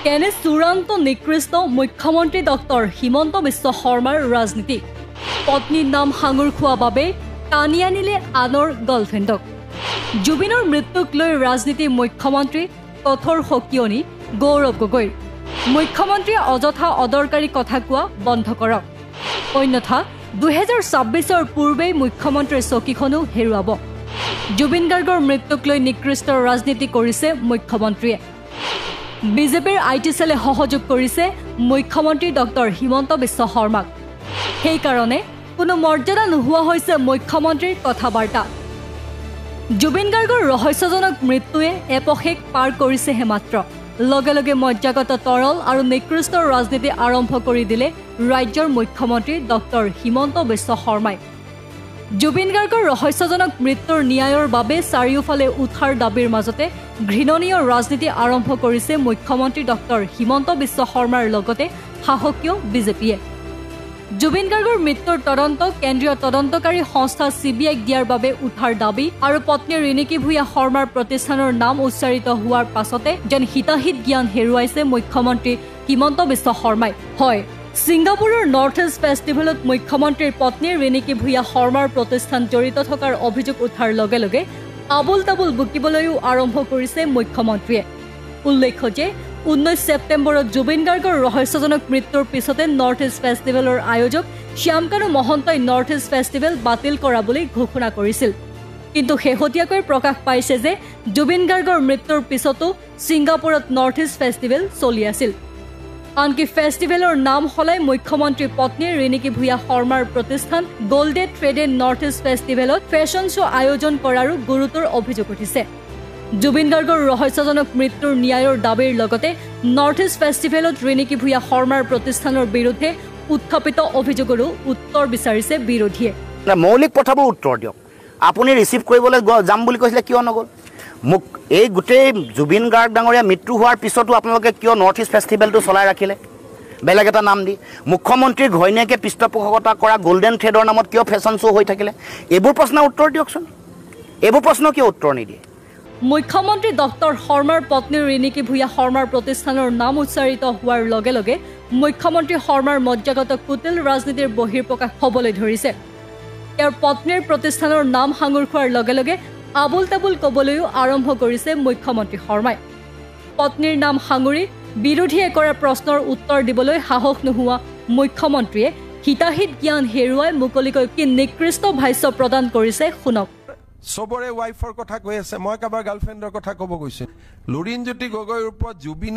কেনে চূড়ান্ত নিকৃষ্ট মুখ্যমন্ত্ৰী ডক্টৰ হিমন্ত বিশ্ব শৰ্মাৰ ৰাজনীতি পত্নীৰ নাম সাঙুৰ খোৱা বাবে টানি আনিলে আনৰ গাৰ্লফ্ৰেণ্ডক জুবিনৰ মৃত্যুক লৈ ৰাজনীতি মুখ্যমন্ত্ৰী কঠোৰ সকিয়নি গৌৰৱ গগৈৰ মুখ্যমন্ত্ৰীয়ে অযথা অদৰকাৰী কথা কোৱা বন্ধ কৰক অন্যথা 2026 পূৰ্বেই মুখ্যমন্ত্ৰীৰ চকীখনো হেৰুৱাব জুবিন গাৰ্গৰ মৃত্যুক লৈ নিকৃষ্ট ৰাজনীতি কৰিছে মুখ্যমন্ত্ৰীয়ে বিজেপিৰ আইটি সেলে সহযোগ কৰিছে মুখ্যমন্ত্ৰী ডক্টৰ হিমন্ত বিশ্ব শৰ্মাক সেই কাৰণে কোনো মৰ্যাদা নোহোৱা হৈছে মুখ্যমন্ত্ৰীৰ কথাবাৰ্তা জুবিন গাৰ্গৰ ৰহস্যজনক মৃত্যুৱে এপশেক পাৰ কৰিছেহে মাত্ৰ লগে লগে মজ্জাগত তৰল আৰু নিকৃষ্ট ৰাজনীতি আৰম্ভ কৰি দিলে ৰাজ্যৰ মুখ্যমন্ত্ৰী ডক্টৰ হিমন্ত বিশ্ব শৰ্মাই জুবিন গাৰ্গৰ ৰহস্যজনক মৃত্যুৰ ন্যায়ৰ বাবে চাৰিওফালে উঠাৰ দাবীৰ মাজতে ঘৃণনীয় ৰাজনীতি আৰম্ভ কৰিছে মুখ্যমন্ত্ৰী ডক্টৰ হিমন্ত বিশ্ব শৰ্মাৰ লগতে সাহসীয় বিজেপিয়ে জুবিন গাৰ্গৰ মৃত্যুৰ তদন্ত কেন্দ্ৰীয় তদন্তকাৰী সংস্থা চিবিআইক দিয়াৰ বাবে উঠাৰ দাবী আৰু পত্নী ৰিণিকী ভূঞা শৰ্মাৰ প্ৰতিষ্ঠানৰ নাম উচ্চাৰিত হোৱাৰ পাছতে যেন হিতাহিত জ্ঞান হেৰুৱাইছে মুখ্যমন্ত্ৰী হিমন্ত বিশ্ব শৰ্মাই হয় ছিংগাপুৰৰ নৰ্থ ইষ্ট ফেষ্টিভেলত মুখ্যমন্ত্ৰীৰ পত্নী ৰিণিকী ভূঞা শৰ্মাৰ প্ৰতিষ্ঠান জড়িত থকাৰ অভিযোগ উঠাৰ লগে লগে আবুল তাবুল বুকিবলৈও আৰম্ভ কৰিছে মুখ্যমন্ত্ৰীয়ে উল্লেখ্য যে 19 ছেপ্টেম্বৰত জুবিন গাৰ্গৰ ৰহস্যজনক মৃত্যুৰ পিছতে নৰ্থ ইষ্ট ফেষ্টিভেলৰ আয়োজক শ্যামকানু মহন্তই নৰ্থ ইষ্ট ফেষ্টিভেল বাতিল কৰা বুলি ঘোষণা কৰিছিল কিন্তু শেহতীয়াকৈ প্ৰকাশ পাইছে যে জুবিন গাৰ্গৰ মৃত্যুৰ পিছতো ছিংগাপুৰত নৰ্থ ইষ্ট ফেষ্টিভেল চলি আছিল আনকি ফেষ্টিভেলৰ নাম হলাই মুখ্যমন্ত্ৰী পত্নী ৰিণিকী ভূঞা শৰ্মাৰ প্ৰতিষ্ঠান গোল্ডে ট্ৰেডে নৰ্থ ইষ্ট ফেষ্টিভেলত ফেশ্বন শ্ব' আয়োজন কৰাৰো গুৰুতৰ অভিযোগ উঠিছে জুবিন গাৰ্গৰ ৰহস্যজনক মৃত্যুৰ ন্যায়ৰ দাবীৰ লগতে নৰ্থ ইষ্ট ফেষ্টিভেলত ৰিণিকী ভূঞা শৰ্মাৰ প্ৰতিষ্ঠানৰ বিৰুদ্ধে উত্থাপিত অভিযোগৰো উত্তৰ বিচাৰিছে বিৰোধীয়ে মৌলিক কথাবোৰ উত্তৰ দিয়ক আপুনি ৰিচিভ কৰিবলৈ যাম বুলি কৈছিলে কিয় নগ'ল মোক এই গোটেই জুবিন গাৰ্গ ডাঙৰীয়া মৃত্যু হোৱাৰ পিছতো আপোনালোকে কিয় নৰ্থ ইষ্ট ফেষ্টিভেলটো চলাই ৰাখিলে বেলেগ এটা নাম দি মুখ্যমন্ত্ৰীৰ ঘৈণীয়েকে পৃষ্ঠপোষকতা কৰা গোল্ডেন থ্ৰেডৰ নামত কিয় ফেশ্বন শ্ব' হৈ থাকিলে এইবোৰ প্ৰশ্নৰ উত্তৰ দিয়কচোন এইবোৰ প্ৰশ্ন কিয় উত্তৰ নিদিয়ে মুখ্যমন্ত্ৰী ডক্টৰ শৰ্মাৰ পত্নী ৰিণিকী ভূঞা শৰ্মাৰ প্ৰতিষ্ঠানৰ নাম উচ্চাৰিত হোৱাৰ লগে লগে মুখ্যমন্ত্ৰী শৰ্মাৰ মজ্জাগত কুটিল ৰাজনীতিৰ বহিৰ্প্ৰকাশ হ'বলৈ ধৰিছে তেওঁৰ পত্নীৰ প্ৰতিষ্ঠানৰ নাম সাঙুৰ খোৱাৰ লগে লগে আবুল তাবুল ক'বলৈও আৰম্ভ কৰিছে মুখ্যমন্ত্ৰী শৰ্মাই পত্নীৰ নাম সাঙুৰি বিৰোধীয়ে কৰা প্ৰশ্নৰ উত্তৰ দিবলৈ সাহস নোহোৱা মুখ্যমন্ত্ৰীয়ে হিতাহিত জ্ঞান হেৰুৱাই মুকলিকৈ কি নিকৃষ্ট ভাষ্য প্ৰদান কৰিছে শুনক সবৰে ওয়াইফৰ কথা কৈ আছে মই কাবাৰ গাৰ্লফ্ৰেণ্ডৰ কথা ক'ব গৈছে লুৰিণজ্যোতি গগৈৰ ওপৰত জুবিনে